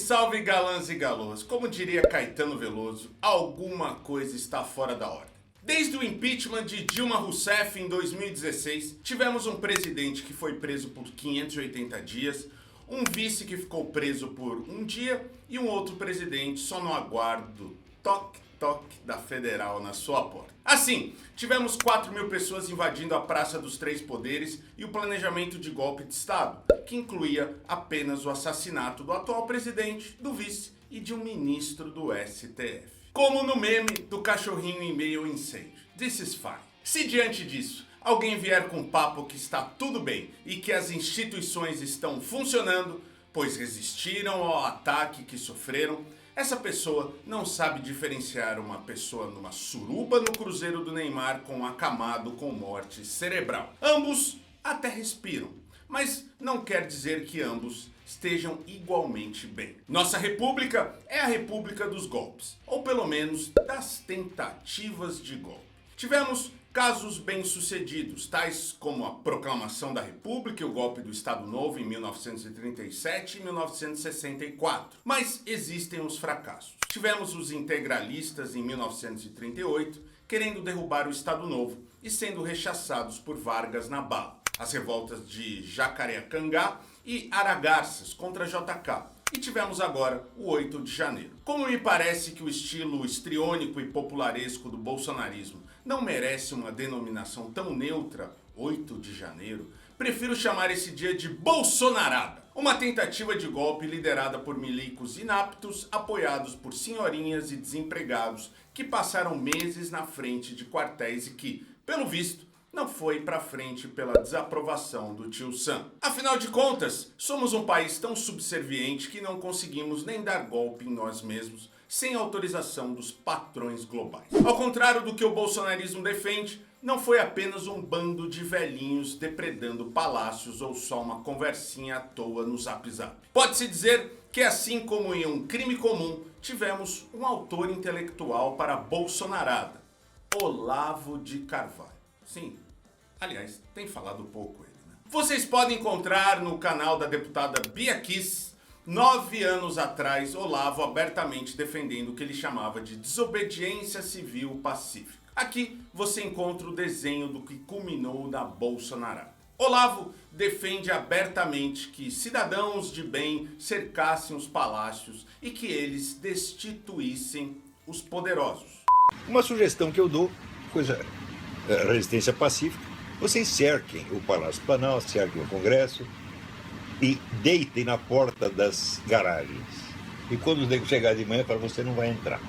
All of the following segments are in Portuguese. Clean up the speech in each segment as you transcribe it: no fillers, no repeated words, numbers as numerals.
salve galãs e galôs! Como diria Caetano Veloso, alguma coisa está fora da ordem. Desde o impeachment de Dilma Rousseff em 2016, tivemos um presidente que foi preso por 580 dias, um vice que ficou preso por um dia e um outro presidente só no aguardo toque da federal na sua porta. Assim, tivemos 4.000 pessoas invadindo a Praça dos Três Poderes e o planejamento de golpe de Estado, que incluía apenas o assassinato do atual presidente, do vice e de um ministro do STF. Como no meme do cachorrinho em meio ao incêndio. This is fine. Se diante disso alguém vier com papo que está tudo bem e que as instituições estão funcionando, pois resistiram ao ataque que sofreram, essa pessoa não sabe diferenciar uma pessoa numa suruba no cruzeiro do Neymar com um acamado com morte cerebral. Ambos até respiram, mas não quer dizer que ambos estejam igualmente bem. Nossa república é a república dos golpes, ou pelo menos das tentativas de golpe. Tivemos casos bem-sucedidos, tais como a proclamação da República e o golpe do Estado Novo em 1937 e 1964. Mas existem os fracassos. Tivemos os integralistas em 1938, querendo derrubar o Estado Novo e sendo rechaçados por Vargas na bala. As revoltas de Jacareacanga e Aragarças contra JK. E tivemos agora o 8 de janeiro. Como me parece que o estilo histriônico e popularesco do bolsonarismo não merece uma denominação tão neutra, 8 de janeiro, prefiro chamar esse dia de Bolsonarada. Uma tentativa de golpe liderada por milicos inaptos, apoiados por senhorinhas e desempregados que passaram meses na frente de quartéis e que, pelo visto, não foi pra frente pela desaprovação do tio Sam. Afinal de contas, somos um país tão subserviente que não conseguimos nem dar golpe em nós mesmos sem autorização dos patrões globais. Ao contrário do que o bolsonarismo defende, não foi apenas um bando de velhinhos depredando palácios ou só uma conversinha à toa no Zap Zap. Pode-se dizer que, assim como em Um Crime Comum, tivemos um autor intelectual para a Bolsonarada, Olavo de Carvalho. Sim, aliás, tem falado pouco ele, né? Vocês podem encontrar no canal da deputada Bia Kiss, 9 anos atrás, Olavo abertamente defendendo o que ele chamava de desobediência civil pacífica. Aqui você encontra o desenho do que culminou na Bolsonarada. Olavo defende abertamente que cidadãos de bem cercassem os palácios e que eles destituíssem os poderosos. Uma sugestão que eu dou, coisa resistência pacífica, vocês cerquem o Palácio Planalto, cerquem o Congresso e deitem na porta das garagens. E quando os negros chegarem de manhã, para você não vai entrar.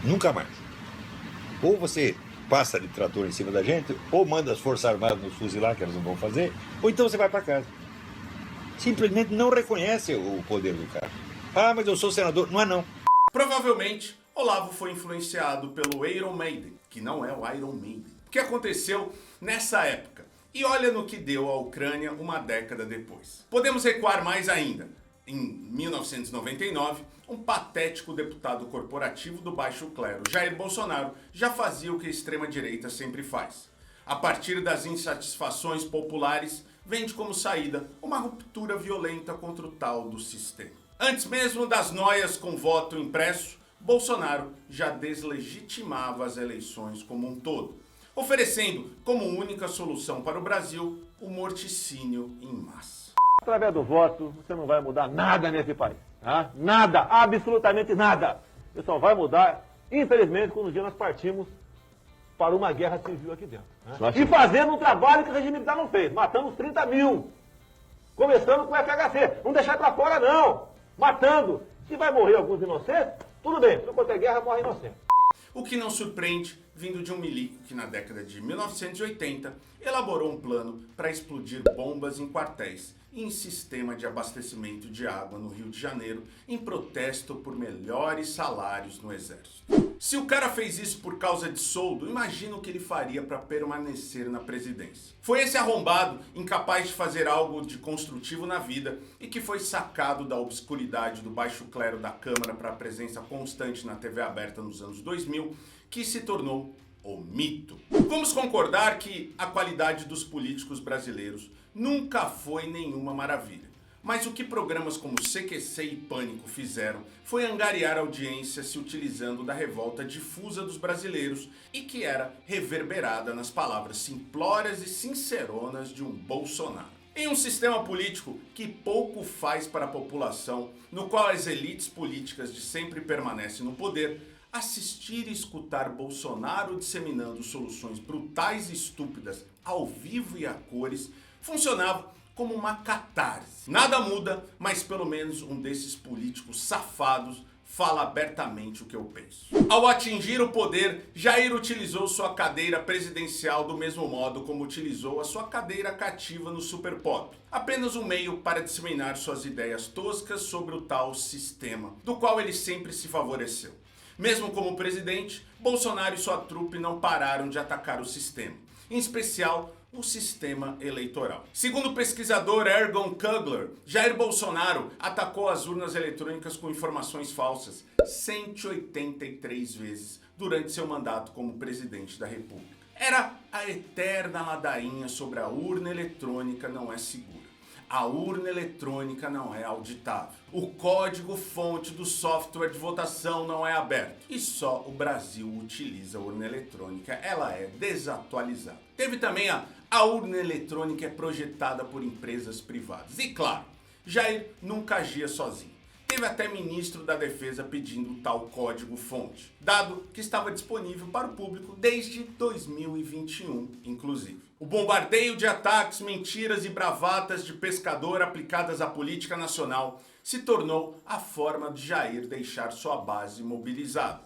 Nunca mais. Ou você passa de trator em cima da gente, ou manda as Forças Armadas nos fuzilar, que elas não vão fazer, ou então você vai para casa. Simplesmente não reconhece o poder do cara. Ah, mas eu sou senador. Não é não. Provavelmente, Olavo foi influenciado pelo Iron Maiden, que não é o Iron Maiden, que aconteceu nessa época. E olha no que deu a Ucrânia uma década depois. Podemos recuar mais ainda. Em 1999, um patético deputado corporativo do baixo clero, Jair Bolsonaro, já fazia o que a extrema-direita sempre faz. A partir das insatisfações populares, vende como saída uma ruptura violenta contra o tal do sistema. Antes mesmo das noias com voto impresso, Bolsonaro já deslegitimava as eleições como um todo, oferecendo como única solução para o Brasil o morticínio em massa. Através do voto, você não vai mudar nada nesse país. Tá? Nada, absolutamente nada. Você só vai mudar, infelizmente, quando um dia nós partimos para uma guerra civil aqui dentro. Né? E fazendo um trabalho que o regime militar não fez. Matamos 30 mil. Começando com o FHC. Não deixar para fora, não. Matando. Se vai morrer alguns inocentes, tudo bem. Se não ter guerra, morre inocente. O que não surpreende, vindo de um milico que na década de 1980 elaborou um plano para explodir bombas em quartéis e em sistema de abastecimento de água no Rio de Janeiro em protesto por melhores salários no exército. Se o cara fez isso por causa de soldo, imagina o que ele faria para permanecer na presidência. Foi esse arrombado, incapaz de fazer algo de construtivo na vida e que foi sacado da obscuridade do baixo clero da Câmara para a presença constante na TV aberta nos anos 2000, que se tornou o mito. Vamos concordar que a qualidade dos políticos brasileiros nunca foi nenhuma maravilha. Mas o que programas como CQC e Pânico fizeram foi angariar audiência se utilizando da revolta difusa dos brasileiros e que era reverberada nas palavras simplórias e sinceronas de um Bolsonaro. Em um sistema político que pouco faz para a população, no qual as elites políticas de sempre permanecem no poder, assistir e escutar Bolsonaro disseminando soluções brutais e estúpidas ao vivo e a cores funcionava como uma catarse. Nada muda, mas pelo menos um desses políticos safados fala abertamente o que eu penso. Ao atingir o poder, Jair utilizou sua cadeira presidencial do mesmo modo como utilizou a sua cadeira cativa no Super Pop. Apenas um meio para disseminar suas ideias toscas sobre o tal sistema, do qual ele sempre se favoreceu. Mesmo como presidente, Bolsonaro e sua trupe não pararam de atacar o sistema, em especial o sistema eleitoral. Segundo o pesquisador Ergon Kugler, Jair Bolsonaro atacou as urnas eletrônicas com informações falsas 183 vezes durante seu mandato como presidente da República. Era a eterna ladainha sobre a urna eletrônica não é segura. A urna eletrônica não é auditável. O código-fonte do software de votação não é aberto. E só o Brasil utiliza a urna eletrônica. Ela é desatualizada. Teve também a urna eletrônica é projetada por empresas privadas. E claro, Jair nunca agia sozinho. Teve até ministro da Defesa pedindo o tal código-fonte, dado que estava disponível para o público desde 2021, inclusive. O bombardeio de ataques, mentiras e bravatas de pescador aplicadas à política nacional se tornou a forma de Jair deixar sua base mobilizada.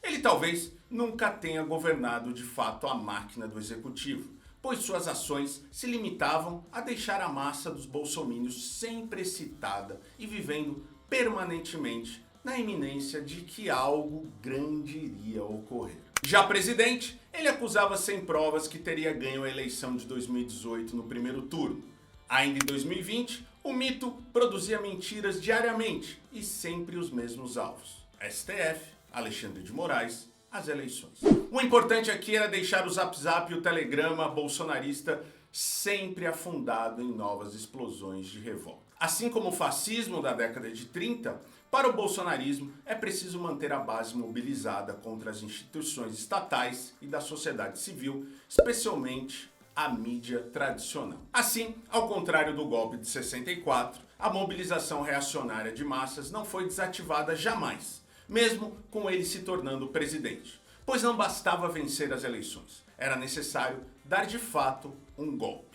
Ele talvez nunca tenha governado de fato a máquina do executivo, pois suas ações se limitavam a deixar a massa dos bolsomínios sempre excitada e vivendo permanentemente na iminência de que algo grande iria ocorrer. Já presidente, ele acusava sem provas que teria ganho a eleição de 2018 no primeiro turno. Ainda em 2020, o mito produzia mentiras diariamente e sempre os mesmos alvos: STF, Alexandre de Moraes, as eleições. O importante aqui era deixar o Zap Zap e o telegrama bolsonarista sempre afundado em novas explosões de revolta. Assim como o fascismo da década de 30, para o bolsonarismo é preciso manter a base mobilizada contra as instituições estatais e da sociedade civil, especialmente a mídia tradicional. Assim, ao contrário do golpe de 64, a mobilização reacionária de massas não foi desativada jamais, mesmo com ele se tornando presidente, pois não bastava vencer as eleições, era necessário dar de fato um golpe.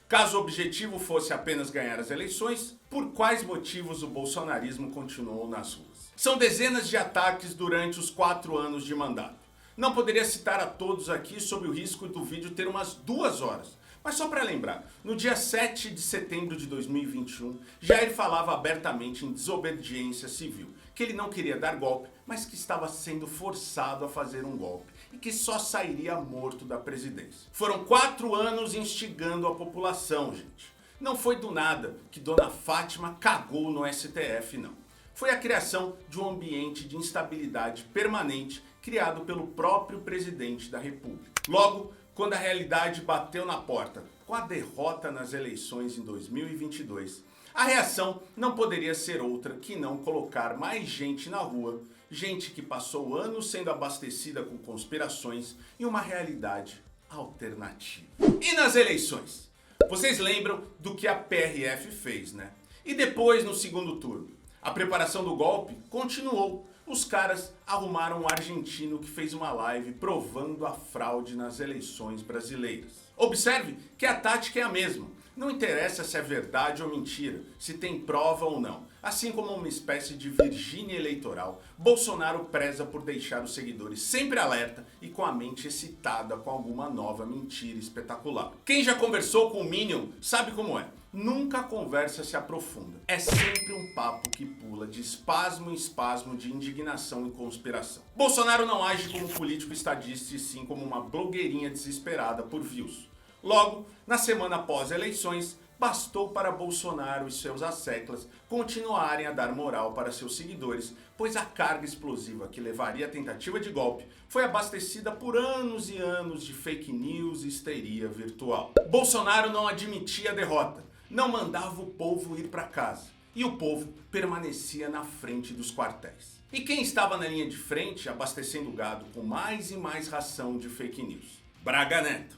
Caso o objetivo fosse apenas ganhar as eleições, por quais motivos o bolsonarismo continuou nas ruas? São dezenas de ataques durante os 4 anos de mandato. Não poderia citar a todos aqui sob o risco do vídeo ter umas 2 horas. Mas só para lembrar, no dia 7 de setembro de 2021, Jair falava abertamente em desobediência civil, que ele não queria dar golpe, mas que estava sendo forçado a fazer um golpe e que só sairia morto da presidência. Foram 4 anos instigando a população, gente. Não foi do nada que Dona Fátima cagou no STF, não. Foi a criação de um ambiente de instabilidade permanente criado pelo próprio presidente da República. Logo, quando a realidade bateu na porta com a derrota nas eleições em 2022, a reação não poderia ser outra que não colocar mais gente na rua, gente que passou anos sendo abastecida com conspirações e uma realidade alternativa. E nas eleições? Vocês lembram do que a PRF fez, né? E depois, no segundo turno, a preparação do golpe continuou. Os caras arrumaram um argentino que fez uma live provando a fraude nas eleições brasileiras. Observe que a tática é a mesma. Não interessa se é verdade ou mentira, se tem prova ou não. Assim como uma espécie de Virgínia eleitoral, Bolsonaro preza por deixar os seguidores sempre alerta e com a mente excitada com alguma nova mentira espetacular. Quem já conversou com o Minion sabe como é. Nunca a conversa se aprofunda. É sempre um papo que pula de espasmo em espasmo de indignação e conspiração. Bolsonaro não age como político estadista e sim como uma blogueirinha desesperada por views. Logo, na semana após eleições, bastou para Bolsonaro e seus asseclas continuarem a dar moral para seus seguidores, pois a carga explosiva que levaria à tentativa de golpe foi abastecida por anos e anos de fake news e histeria virtual. Bolsonaro não admitia a derrota. não mandava o povo ir para casa e o povo permanecia na frente dos quartéis. E quem estava na linha de frente abastecendo o gado com mais e mais ração de fake news? Braga Neto.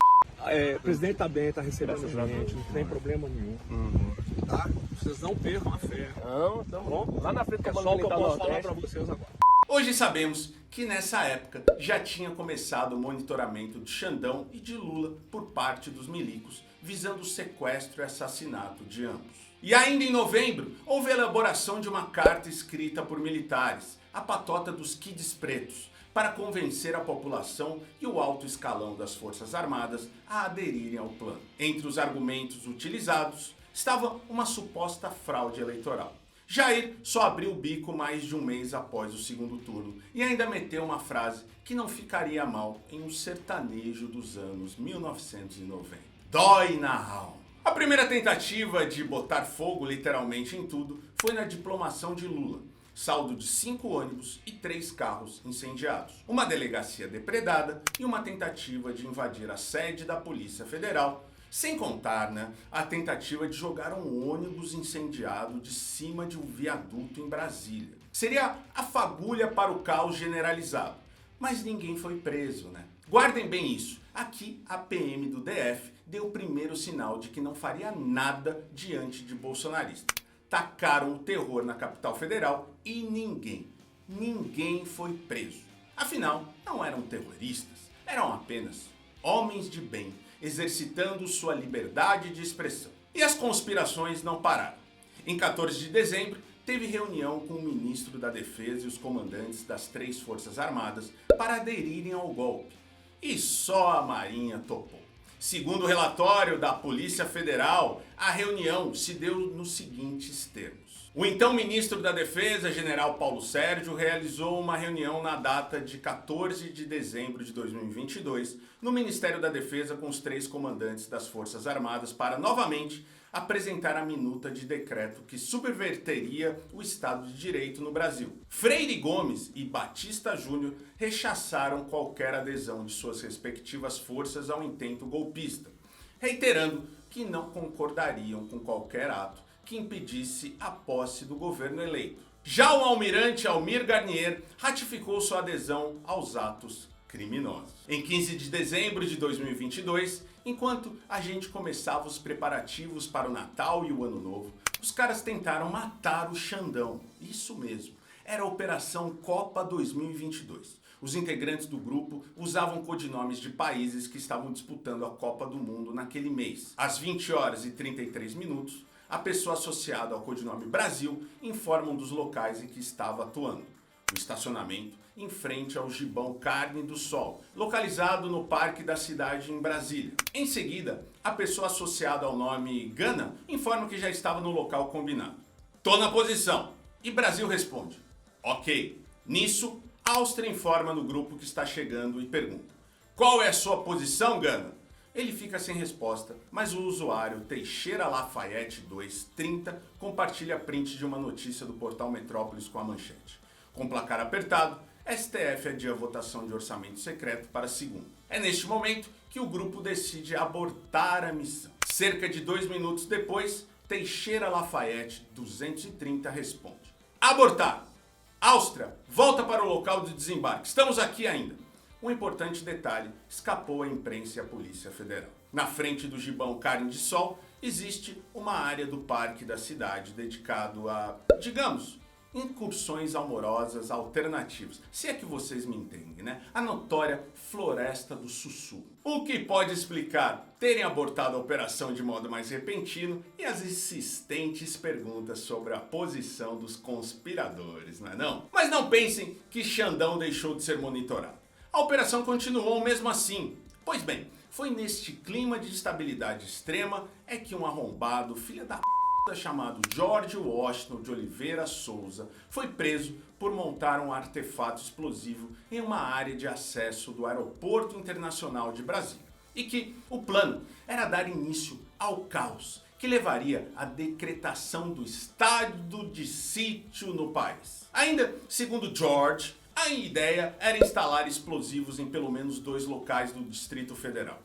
O presidente está bem, está recebendo gente, não tem problema nenhum. Tá? Vocês não percam a fé. Não, tá bom. Lá na frente É só o que eu posso falar para vocês agora. Hoje sabemos que nessa época já tinha começado o monitoramento de Xandão e de Lula por parte dos milicos, visando o sequestro e assassinato de ambos. E ainda em novembro, houve a elaboração de uma carta escrita por militares, a patota dos Kids Pretos, para convencer a população e o alto escalão das Forças Armadas a aderirem ao plano. Entre os argumentos utilizados estava uma suposta fraude eleitoral. Jair só abriu o bico mais de um mês após o segundo turno e ainda meteu uma frase que não ficaria mal em um sertanejo dos anos 1990. Dói na alma. A primeira tentativa de botar fogo literalmente em tudo foi na diplomação de Lula. Saldo de 5 ônibus e 3 carros incendiados, uma delegacia depredada e uma tentativa de invadir a sede da Polícia Federal, sem contar, a tentativa de jogar um ônibus incendiado de cima de um viaduto em Brasília. Seria a fagulha para o caos generalizado, mas ninguém foi preso, Guardem bem isso, aqui a PM do DF deu o primeiro sinal de que não faria nada diante de bolsonarista. Tacaram o terror na capital federal e ninguém foi preso. Afinal, não eram terroristas, eram apenas homens de bem, exercitando sua liberdade de expressão. E as conspirações não pararam. Em 14 de dezembro, teve reunião com o ministro da Defesa e os comandantes das 3 Forças Armadas para aderirem ao golpe. E só a Marinha topou. Segundo o relatório da Polícia Federal, a reunião se deu nos seguintes termos. O então ministro da Defesa, general Paulo Sérgio, realizou uma reunião na data de 14 de dezembro de 2022 no Ministério da Defesa com os 3 comandantes das Forças Armadas para, novamente, apresentar a minuta de decreto que subverteria o Estado de Direito no Brasil. Freire Gomes e Batista Júnior rechaçaram qualquer adesão de suas respectivas forças ao intento golpista, reiterando que não concordariam com qualquer ato que impedisse a posse do governo eleito. Já o almirante Almir Garnier ratificou sua adesão aos atos criminosos. Em 15 de dezembro de 2022, enquanto a gente começava os preparativos para o Natal e o Ano Novo, os caras tentaram matar o Xandão. Isso mesmo, era a Operação Copa 2022. Os integrantes do grupo usavam codinomes de países que estavam disputando a Copa do Mundo naquele mês. Às 20 horas e 33 minutos, a pessoa associada ao codinome Brasil informa um dos locais em que estava atuando. O estacionamento em frente ao Gibão Carne do Sol, localizado no Parque da Cidade em Brasília. Em seguida, a pessoa associada ao nome Gana informa que já estava no local combinado. Tô na posição. E Brasil responde, ok. Nisso, Áustria informa no grupo que está chegando e pergunta, qual é a sua posição, Gana? Ele fica sem resposta, mas o usuário Teixeira Lafayette 230 compartilha print de uma notícia do portal Metrópolis com a manchete. Com placar apertado, STF adia a votação de orçamento secreto para segunda. É neste momento que o grupo decide abortar a missão. Cerca de 2 minutos depois, Teixeira Lafayette 230 responde. Abortar! Áustria, volta para o local de desembarque. Estamos aqui ainda. Um importante detalhe escapou à imprensa e à Polícia Federal. Na frente do Gibão Carne de Sol, existe uma área do parque da cidade dedicado a, digamos, incursões amorosas alternativas. Se é que vocês me entendem, A notória Floresta do Sussurro. O que pode explicar terem abortado a operação de modo mais repentino e as insistentes perguntas sobre a posição dos conspiradores, não é não? Mas não pensem que Xandão deixou de ser monitorado. A operação continuou mesmo assim. Pois bem, foi neste clima de instabilidade extrema é que um arrombado filho da p*** chamado George Washington de Oliveira Souza foi preso por montar um artefato explosivo em uma área de acesso do Aeroporto Internacional de Brasília. E que o plano era dar início ao caos que levaria à decretação do estado de sítio no país. Ainda segundo George, a ideia era instalar explosivos em pelo menos 2 locais do Distrito Federal.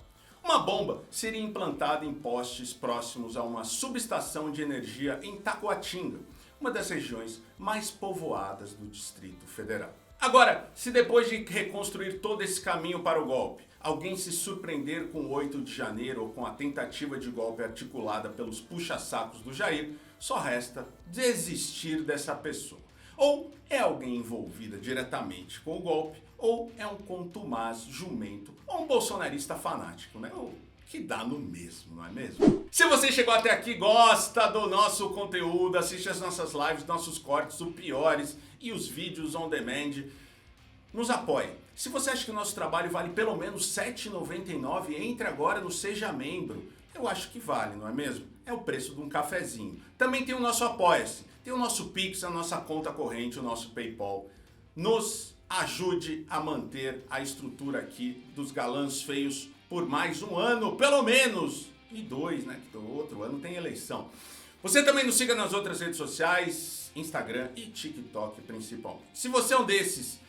Uma bomba seria implantada em postes próximos a uma subestação de energia em Taguatinga, uma das regiões mais povoadas do Distrito Federal. Agora, se depois de reconstruir todo esse caminho para o golpe, alguém se surpreender com o 8 de janeiro ou com a tentativa de golpe articulada pelos puxa-sacos do Jair, só resta desistir dessa pessoa. Ou é alguém envolvida diretamente com o golpe, ou é um contumaz jumento, ou um bolsonarista fanático, né? O que dá no mesmo, não é mesmo? Se você chegou até aqui, gosta do nosso conteúdo, assiste as nossas lives, nossos cortes, os piores e os vídeos on demand, nos apoie. Se você acha que o nosso trabalho vale pelo menos R$ 7,99, entre agora no Seja Membro. Eu acho que vale, não é mesmo? É o preço de um cafezinho. Também tem o nosso Apoia-se, tem o nosso Pix, a nossa conta corrente, o nosso PayPal. Nos ajude a manter a estrutura aqui dos Galãs Feios por mais um ano, pelo menos. E 2, né? Que o outro ano tem eleição. Você também nos siga nas outras redes sociais, Instagram e TikTok principalmente. Se você é um desses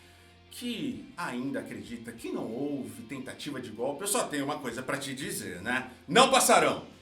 que ainda acredita que não houve tentativa de golpe, eu só tenho uma coisa para te dizer, né? Não passarão!